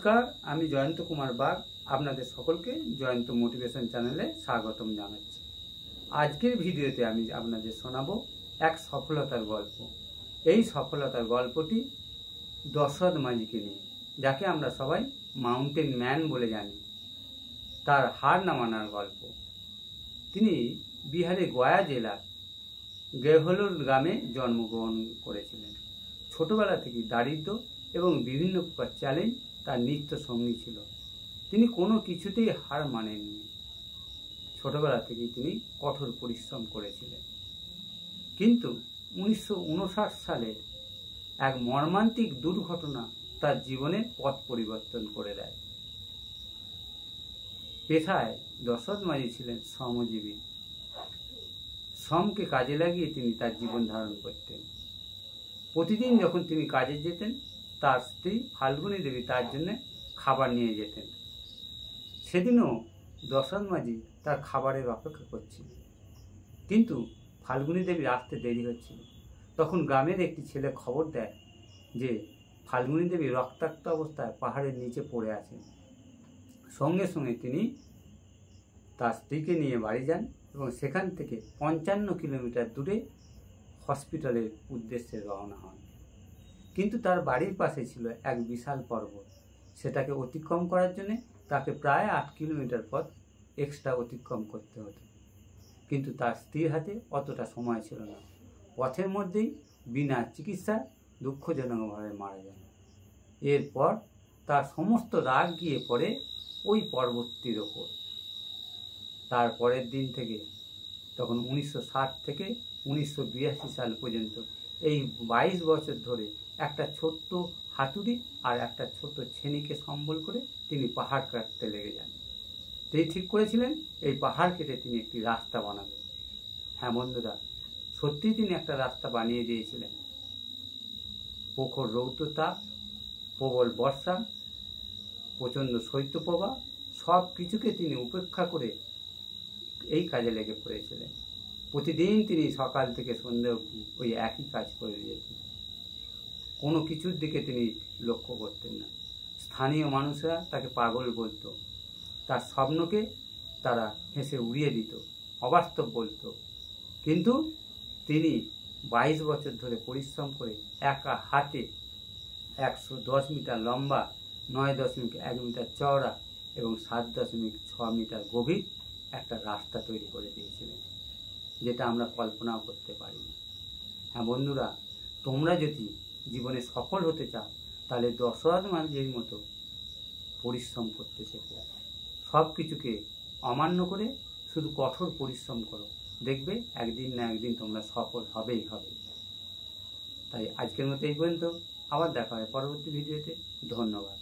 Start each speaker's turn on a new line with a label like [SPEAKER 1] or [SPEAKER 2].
[SPEAKER 1] নমস্কার, আমি জয়ন্ত কুমার বাগ আপনাদের সকলকে জয়ন্ত মোটিভেশন চ্যানেলে স্বাগতম জানাচ্ছি। আজকের ভিডিওতে আমি আপনাদের শোনাবো এক সফলতার গল্প। এই সফলতার গল্পটি দশরথ মাঝিকে নিয়ে, যাকে আমরা সবাই মাউন্টেন ম্যান বলে জানি। তার হার না মানার গল্প। তিনি বিহারের গয়া জেলার গেহলোর গ্রামে জন্মগ্রহণ করেছিলেন। ছোটবেলা থেকে দারিদ্র এবং বিভিন্ন প্রকার চ্যালেঞ্জ তার নিত্য সঙ্গী ছিল। তিনি কোনো কিছুতেই হার মানেননি। ছোটবেলা থেকেই তিনি কঠোর পরিশ্রম করেছিলেন। কিন্তু 1959 সালের এক মর্মান্তিক দুর্ঘটনা তার জীবনের পথ পরিবর্তন করে দেয়। পেশায় দশরথ মাঝি ছিলেন শ্রমজীবী। শ্রমকে কাজে লাগিয়ে তিনি তার জীবন ধারণ করতেন। প্রতিদিন যখন তিনি কাজে যেতেন, তার স্ত্রী ফাল্গুনী দেবী তার জন্য খাবার নিয়ে যেতেন। সেদিনও দশরথ মাঝি তার খাবারের অপেক্ষা করছিল, কিন্তু ফাল্গুনী দেবীর আসতে দেরি হচ্ছিল। তখন গ্রামের একটি ছেলে খবর দেয় যে ফাল্গুনী দেবী রক্তাক্ত অবস্থায় পাহাড়ের নিচে পড়ে আছেন। সঙ্গে সঙ্গে তিনি তার স্ত্রীকে নিয়ে বাড়ি যান এবং সেখান থেকে 55 কিলোমিটার দূরে হসপিটালের উদ্দেশ্যে রওনা হন। কিন্তু তার বাড়ির পাশে ছিল এক বিশাল পর্বত। সেটাকে অতিক্রম করার জন্য তাকে প্রায় 8 কিলোমিটার পথ এক্সট্রা অতিক্রম করতে হতো। কিন্তু তার স্ত্রীর হাতে অতটা সময় ছিল না। পথের মধ্যেই বিনা চিকিৎসা দুঃখজনকভাবে মারা যান। এরপর তার সমস্ত রাগ গিয়ে পড়ে ওই পর্বতটির ওপর। তার পরের দিন থেকে, তখন 1960 থেকে 1982 সাল পর্যন্ত এই 22 বছর ধরে একটা ছোট্ট হাতুড়ি আর একটা ছোট্ট ছেনিকে সম্বল করে তিনি পাহাড় কাটতে লেগে যান। তিনি ঠিক করেছিলেন এই পাহাড় কেটে তিনি একটি রাস্তা বানাবেন। হ্যাঁ বন্ধুরা, সত্যিই তিনি একটা রাস্তা বানিয়ে দিয়েছিলেন। প্রখর রৌদ্রতাপ, প্রবল বর্ষা, প্রচণ্ড শৈত্যপ্রবাহ সব কিছুকে তিনি উপেক্ষা করে এই কাজে লেগে পড়েছিলেন। প্রতিদিন তিনি সকাল থেকে সন্ধ্যে অবধি ওই একই কাজ করে যেতেন। কোনো কিছুর দিকে তিনি লক্ষ্য করতেন না। স্থানীয় মানুষরা তাকে পাগল বলতো। তার স্বপ্নকে তারা হেসে উড়িয়ে দিত, অবাস্তব বলতো। কিন্তু তিনি 22 বছর ধরে পরিশ্রম করে একা হাতে 110 মিটার লম্বা, 9.1 মিটার চওড়া এবং 7.6 মিটার গভীর একটা রাস্তা তৈরি করে দিয়েছিলেন, যেটা আমরা কল্পনাও করতে পারি না। হ্যাঁ বন্ধুরা, তোমরা যদি জীবনে সফল হতে চাও তাহলে দশরথ মাঝির মতো পরিশ্রম করতে শেখো। সব কিছুকে অমান্য করে শুধু কঠোর পরিশ্রম করো, দেখবে একদিন না একদিন তোমরা সফল হবেই হবে। তাই আজকের মতো এই পর্যন্ত। আবার দেখা হয় পরবর্তী ভিডিওতে। ধন্যবাদ।